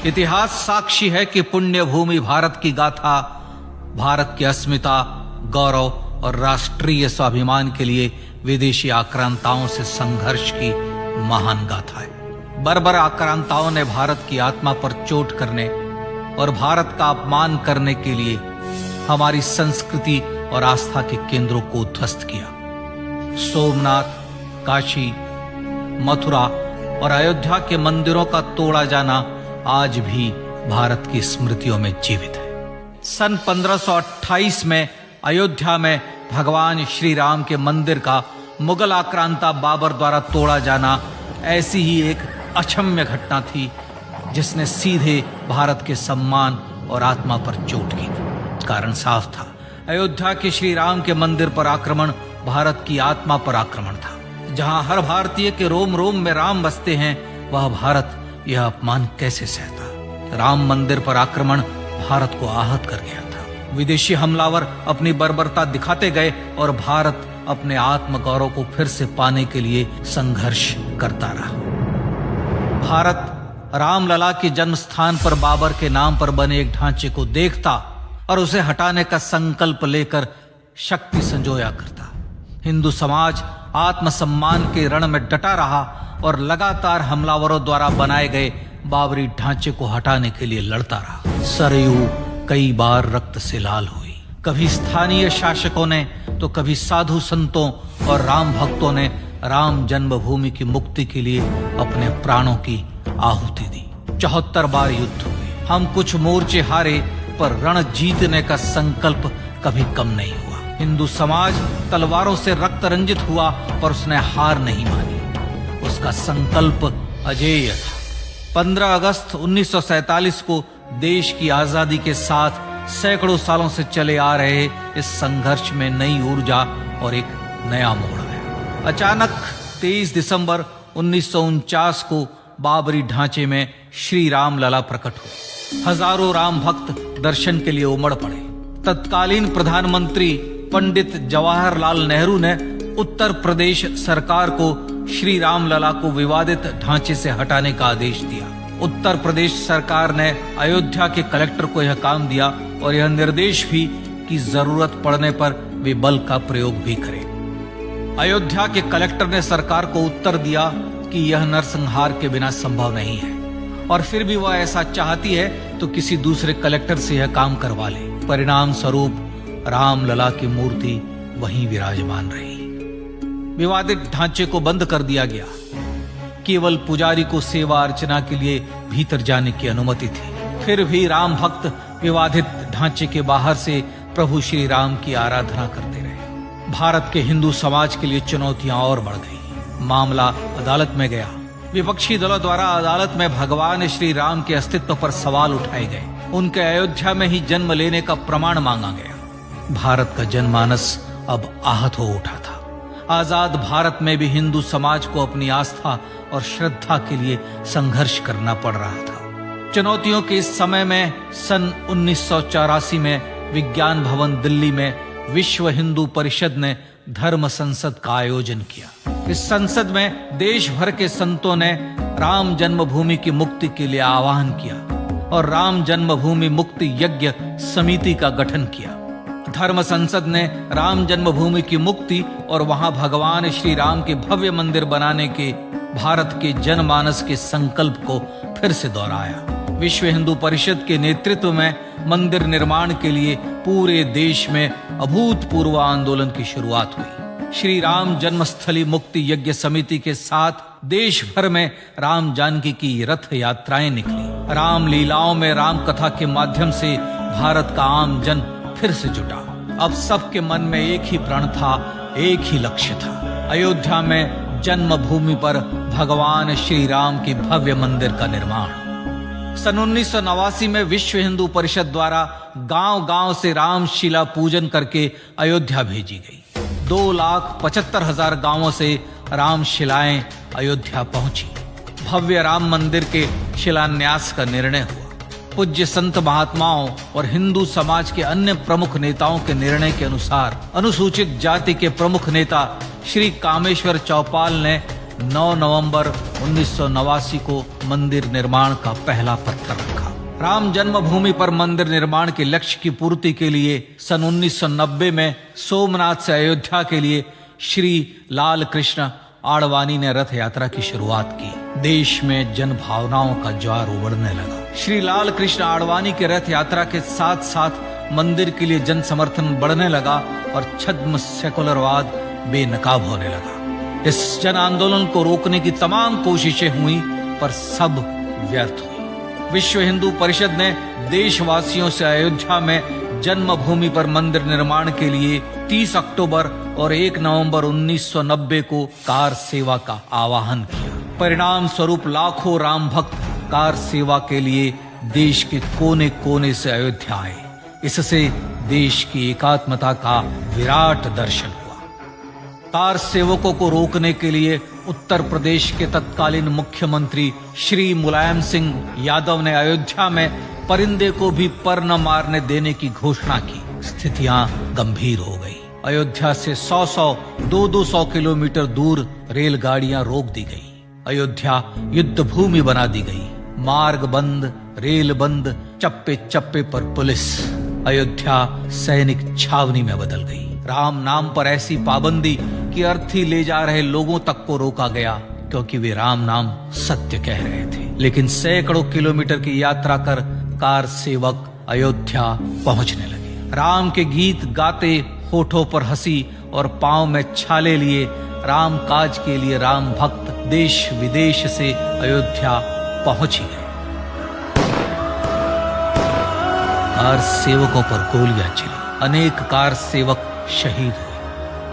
इतिहास साक्षी है कि पुण्य भूमि भारत की गाथा भारत की अस्मिता, गौरव और राष्ट्रीय स्वाभिमान के लिए विदेशी आक्रांताओं से संघर्ष की महान गाथा है। बर्बर आक्रांताओं ने भारत की आत्मा पर चोट करने और भारत का अपमान करने के लिए हमारी संस्कृति और आस्था के केंद्रों को ध्वस्त किया। सोमनाथ, काशी, मथुरा और अयोध्या के मंदिरों का तोड़ा जाना आज भी भारत की स्मृतियों में जीवित है। सन 1528 में अयोध्या में भगवान श्री राम के मंदिर का मुगल आक्रांता बाबर द्वारा तोड़ा जाना ऐसी ही एक अक्षम्य घटना थी जिसने सीधे भारत के सम्मान और आत्मा पर चोट की थी। कारण साफ था, अयोध्या के श्री राम के मंदिर पर आक्रमण भारत की आत्मा पर आक्रमण था। जहां हर भारतीय के रोम रोम में राम बसते हैं, वह भारत यह अपमान कैसे सहता। राम मंदिर पर आक्रमण भारत को आहत कर गया था। विदेशी हमलावर अपनी बर्बरता दिखाते गए और भारत अपने आत्मगौरव को फिर से पाने के लिए संघर्ष करता रहा। भारत रामलला के जन्म स्थान पर बाबर के नाम पर बने एक ढांचे को देखता और उसे हटाने का संकल्प लेकर शक्ति संजोया करता। हिंदू समाज आत्मसम्मान के रण में डटा रहा और लगातार हमलावरों द्वारा बनाए गए बाबरी ढांचे को हटाने के लिए लड़ता रहा। सरयू कई बार रक्त से लाल हुई। कभी स्थानीय शासकों ने तो कभी साधु संतों और राम भक्तों ने राम जन्मभूमि की मुक्ति के लिए अपने प्राणों की आहुति दी। 74 बार युद्ध हुए। हम कुछ मोर्चे हारे, पर रण जीतने का संकल्प कभी कम नहीं हुआ। हिंदू समाज तलवारों से रक्त रंजित हुआ, पर उसने हार नहीं मानी। उसका संकल्प अजेय था। 15 अगस्त 1947 को देश की आजादी के साथ सैकड़ों सालों से चले आ रहे इस संघर्ष में नई ऊर्जा और एक नया मोड़ आया। अचानक 23 दिसंबर 1949 को बाबरी ढांचे में श्री राम लला प्रकट हुए। हजारों राम भक्त दर्शन के लिए उमड़ पड़े। तत्कालीन प्रधानमंत्री पंडित जवाहरलाल नेहरू ने उत्तर प्रदेश सरकार को श्री राम लला को विवादित ढांचे से हटाने का आदेश दिया। उत्तर प्रदेश सरकार ने अयोध्या के कलेक्टर को यह काम दिया और यह निर्देश भी कि जरूरत पड़ने पर वे बल का प्रयोग भी करें। अयोध्या के कलेक्टर ने सरकार को उत्तर दिया कि यह नरसंहार के बिना संभव नहीं है, और फिर भी वह ऐसा चाहती है तो किसी दूसरे कलेक्टर से यह काम करवा ले। परिणाम स्वरूप रामलला की मूर्ति वहीं विराजमान रही। विवादित ढांचे को बंद कर दिया गया। केवल पुजारी को सेवा अर्चना के लिए भीतर जाने की अनुमति थी। फिर भी राम भक्त विवादित ढांचे के बाहर से प्रभु श्री राम की आराधना करते रहे। भारत के हिंदू समाज के लिए चुनौतियां और बढ़ गई। मामला अदालत में गया। विपक्षी दलों द्वारा अदालत में भगवान श्री राम के अस्तित्व पर सवाल उठाए गए। उनके अयोध्या में ही जन्म लेने का प्रमाण मांगा गया। भारत का जनमानस अब आहत हो उठा था। आजाद भारत में भी हिंदू समाज को अपनी आस्था और श्रद्धा के लिए संघर्ष करना पड़ रहा था। चुनौतियों के इस समय में सन 1984 में विज्ञान भवन दिल्ली में विश्व हिंदू परिषद ने धर्म संसद का आयोजन किया। इस संसद में देश भर के संतों ने राम जन्मभूमि की मुक्ति के लिए आह्वान किया और राम जन्मभूमि मुक्ति यज्ञ समिति का गठन किया। धर्म संसद ने राम जन्मभूमि की मुक्ति और वहां भगवान श्री राम के भव्य मंदिर बनाने के भारत के जनमानस के संकल्प को फिर से दोहराया। विश्व हिंदू परिषद के नेतृत्व में मंदिर निर्माण के लिए पूरे देश में अभूतपूर्व आंदोलन की शुरुआत हुई। श्री राम जन्मस्थली मुक्ति यज्ञ समिति के साथ देश भर में राम जानकी की रथ यात्राएं निकली। राम लीलाओं में राम कथा के माध्यम से भारत का आम जन फिर से जुटा। अब सबके मन में एक ही प्रण था, एक ही लक्ष्य था। अयोध्या में जन्मभूमि पर भगवान श्री राम के भव्य मंदिर का निर्माण। सन 1989 में विश्व हिंदू परिषद द्वारा गांव-गांव से रामशिला पूजन करके अयोध्या भेजी गई। 2,75,000 गांवों से रामशिलाएं अयोध्या पहुंची। भव्य राम मंदिर के शिलान्यास का निर्णय हुआ। पूज्य संत महात्माओं और हिंदू समाज के अन्य प्रमुख नेताओं के निर्णय के अनुसार अनुसूचित जाति के प्रमुख नेता श्री कामेश्वर चौपाल ने 9 नवंबर 1989 को मंदिर निर्माण का पहला पत्थर रखा। राम जन्मभूमि पर मंदिर निर्माण के लक्ष्य की पूर्ति के लिए सन 1990 में सोमनाथ से अयोध्या के लिए श्री लाल कृष्ण आडवाणी ने रथ यात्रा की शुरुआत की। देश में जन भावनाओं का ज्वार उमड़ने लगा। श्री लाल कृष्ण आडवाणी के रथ यात्रा के साथ साथ मंदिर के लिए जन समर्थन बढ़ने लगा और छद्म सेकुलरवाद बेनकाब होने लगा। इस जन आंदोलन को रोकने की तमाम कोशिशें हुई पर सब व्यर्थ हुई। विश्व हिंदू परिषद ने देशवासियों से अयोध्या में जन्मभूमि पर मंदिर निर्माण के लिए 30 अक्टूबर और 1 नवंबर 1990 को कार सेवा का आह्वान किया। परिणाम स्वरूप लाखों राम भक्त कार सेवा के लिए देश के कोने कोने से अयोध्या आए। इससे देश की एकात्मता का विराट दर्शन हुआ। कार सेवकों को रोकने के लिए उत्तर प्रदेश के तत्कालीन मुख्यमंत्री श्री मुलायम सिंह यादव ने अयोध्या में परिंदे को भी पर न मारने देने की घोषणा की। स्थितियां गंभीर हो गई। अयोध्या से 100 200 किलोमीटर दूर रेलगाड़ियां रोक दी गई। अयोध्या युद्ध भूमि बना दी गई। मार्ग बंद, रेल बंद, चप्पे चप्पे पर पुलिस। अयोध्या सैनिक छावनी में बदल गई। राम नाम पर ऐसी पाबंदी कि अर्थी ले जा रहे लोगों तक को रोका गया क्योंकि वे राम नाम सत्य कह रहे थे। लेकिन सैकड़ों किलोमीटर की यात्रा कर कार सेवक अयोध्या पहुंचने लगे। राम के गीत गाते, होठों पर हंसी और पांव में छाले लिए राम काज के लिए राम भक्त देश विदेश से अयोध्या पहुंच ही गए। कार सेवकों पर गोलियां चली। अनेक कार सेवक शहीद हुए।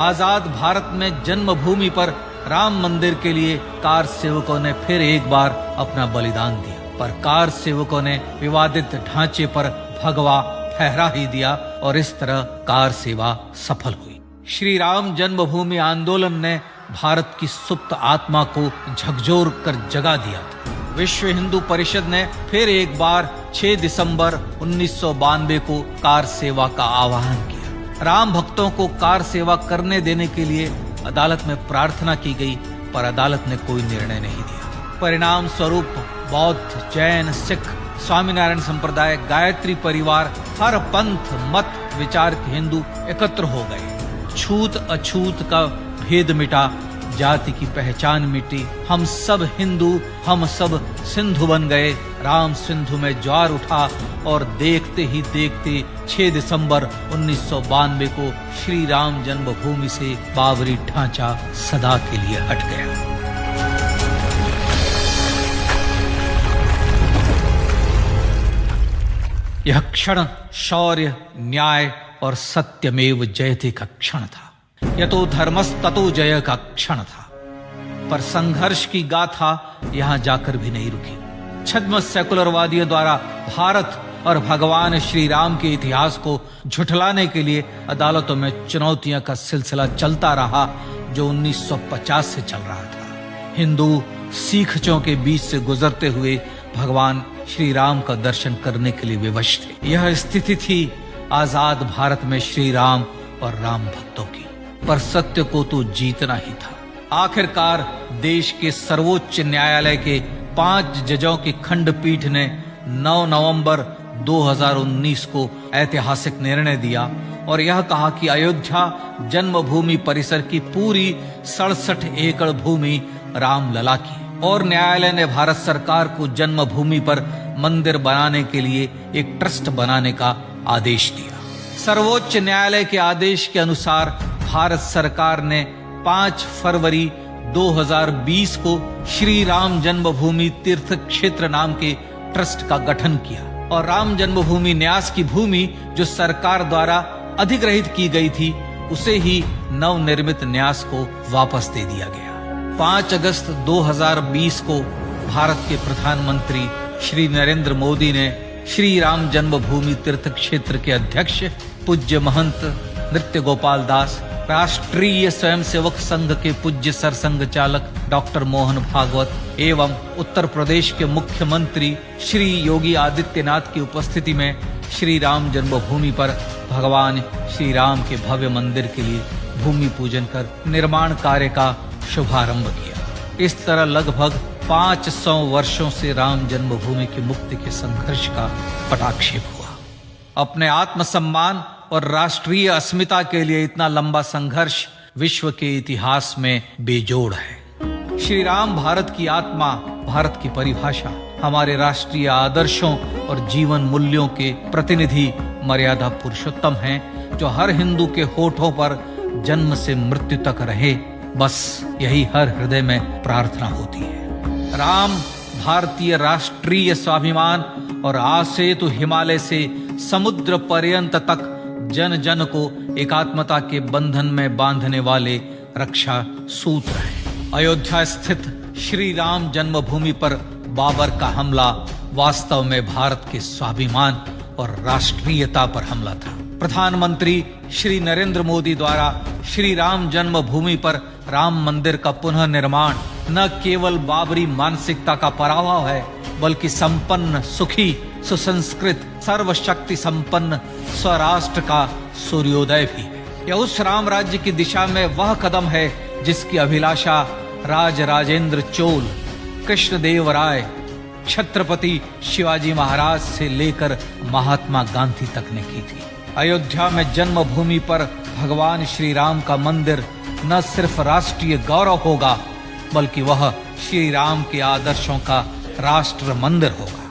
आजाद भारत में जन्मभूमि पर राम मंदिर के लिए कार सेवकों ने फिर एक बार अपना बलिदान दिया, पर कार सेवकों ने विवादित ढांचे पर भगवा फहरा ही दिया और इस तरह कार सेवा सफल हुई। श्री राम जन्मभूमि आंदोलन ने भारत की सुप्त आत्मा को झकझोर कर जगा दिया था। विश्व हिंदू परिषद ने फिर एक बार 6 दिसंबर 1992 को कार सेवा का आह्वान किया। राम भक्तों को कार सेवा करने देने के लिए अदालत में प्रार्थना की गई, पर अदालत ने कोई निर्णय नहीं दिया। परिणाम स्वरूप बौद्ध, जैन, सिख, स्वामीनारायण संप्रदाय, गायत्री परिवार, हर पंथ मत विचार के हिंदू एकत्र हो गए। छूत अछूत का भेद मिटा, जाति की पहचान मिटी। हम सब हिंदू, हम सब सिंधु बन गए। राम सिंधु में ज्वार उठा और देखते ही देखते 6 दिसंबर 1992 को श्री राम जन्मभूमि से बाबरी ढांचा सदा के लिए हट गया। यह क्षण शौर्य, न्याय और सत्यमेव जयते का क्षण था। यह तो धर्मस्ततो जय का क्षण था। पर संघर्ष की गाथा यहां जाकर भी नहीं रुकी। छद्म सेकुलरवादियों द्वारा भारत और भगवान श्री राम के इतिहास को झुठलाने के लिए अदालतों में चुनौतियों का सिलसिला चलता रहा, जो 1950 से चल रहा था। हिंदू सिखों के बीच से गुजरते हुए भगवान श्री राम का दर्शन करने के लिए विवश थे। यह स्थिति थी आजाद भारत में श्री राम और राम भक्तों की। पर सत्य को तो जीतना ही था। आखिरकार देश के सर्वोच्च न्यायालय के 5 जजों की खंडपीठ ने 9 नवंबर 2019 को ऐतिहासिक निर्णय दिया और यह कहा कि अयोध्या जन्मभूमि परिसर की पूरी 67 एकड़ भूमि रामलला की। और न्यायालय ने भारत सरकार को जन्मभूमि पर मंदिर बनाने के लिए एक ट्रस्ट बनाने का आदेश दिया। सर्वोच्च न्यायालय के आदेश के अनुसार भारत सरकार ने 5 फरवरी 2020 को श्री राम जन्मभूमि तीर्थ क्षेत्र नाम के ट्रस्ट का गठन किया और राम जन्मभूमि न्यास की भूमि जो सरकार द्वारा अधिग्रहित की गई थी, उसे ही नवनिर्मित न्यास को वापस दे दिया गया। 5 अगस्त 2020 को भारत के प्रधानमंत्री श्री नरेंद्र मोदी ने श्री राम जन्मभूमि तीर्थ क्षेत्र के अध्यक्ष पूज्य महंत नृत्य गोपाल दास, राष्ट्रीय स्वयंसेवक संघ के पूज्य सरसंघ चालक डॉक्टर मोहन भागवत एवं उत्तर प्रदेश के मुख्यमंत्री श्री योगी आदित्यनाथ की उपस्थिति में श्री राम जन्मभूमि पर भगवान श्री राम के भव्य मंदिर के लिए भूमि पूजन कर निर्माण कार्य का शुभारंभ किया। इस तरह लगभग 500 वर्षों से राम जन्मभूमि की मुक्ति के संघर्ष का पटाक्षेप हुआ। अपने आत्मसम्मान और राष्ट्रीय अस्मिता के लिए इतना लंबा संघर्ष विश्व के इतिहास में बेजोड़ है। श्री राम भारत की आत्मा, भारत की परिभाषा, हमारे राष्ट्रीय आदर्शों और जीवन मूल्यों के प्रतिनिधि मर्यादा पुरुषोत्तम हैं, जो हर हिंदू के होठों पर जन्म से मृत्यु तक रहे। बस यही हर हृदय में प्रार्थना होती है। राम भारतीय राष्ट्रीय स्वाभिमान और आसेतु हिमालय से समुद्र पर्यंत तक जन जन को एकात्मता के बंधन में बांधने वाले रक्षा सूत्र है। अयोध्या स्थित श्री राम जन्मभूमि पर बाबर का हमला वास्तव में भारत के स्वाभिमान और राष्ट्रीयता पर हमला था। प्रधानमंत्री श्री नरेंद्र मोदी द्वारा श्री राम जन्मभूमि पर राम मंदिर का पुनः निर्माण न केवल बाबरी मानसिकता का पराभव है, बल्कि संपन्न, सुखी, सुसंस्कृत, सर्वशक्ति संपन्न स्वराष्ट्र का सूर्योदय भी है। यह उस राम राज्य की दिशा में वह कदम है जिसकी अभिलाषा राज राजेंद्र चोल, कृष्णदेवराय, छत्रपति शिवाजी महाराज से लेकर महात्मा गांधी तक ने की थी। अयोध्या में जन्मभूमि पर भगवान श्री राम का मंदिर न सिर्फ राष्ट्रीय गौरव होगा, बल्कि वह श्री राम के आदर्शों का राष्ट्र मंदिर होगा।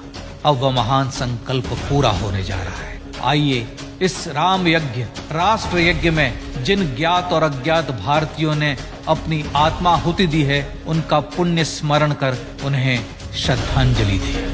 अब वह महान संकल्प पूरा होने जा रहा है। आइए इस राम यज्ञ, राष्ट्र यज्ञ में जिन ज्ञात और अज्ञात भारतीयों ने अपनी आत्माहुति दी है, उनका पुण्य स्मरण कर उन्हें श्रद्धांजलि दें।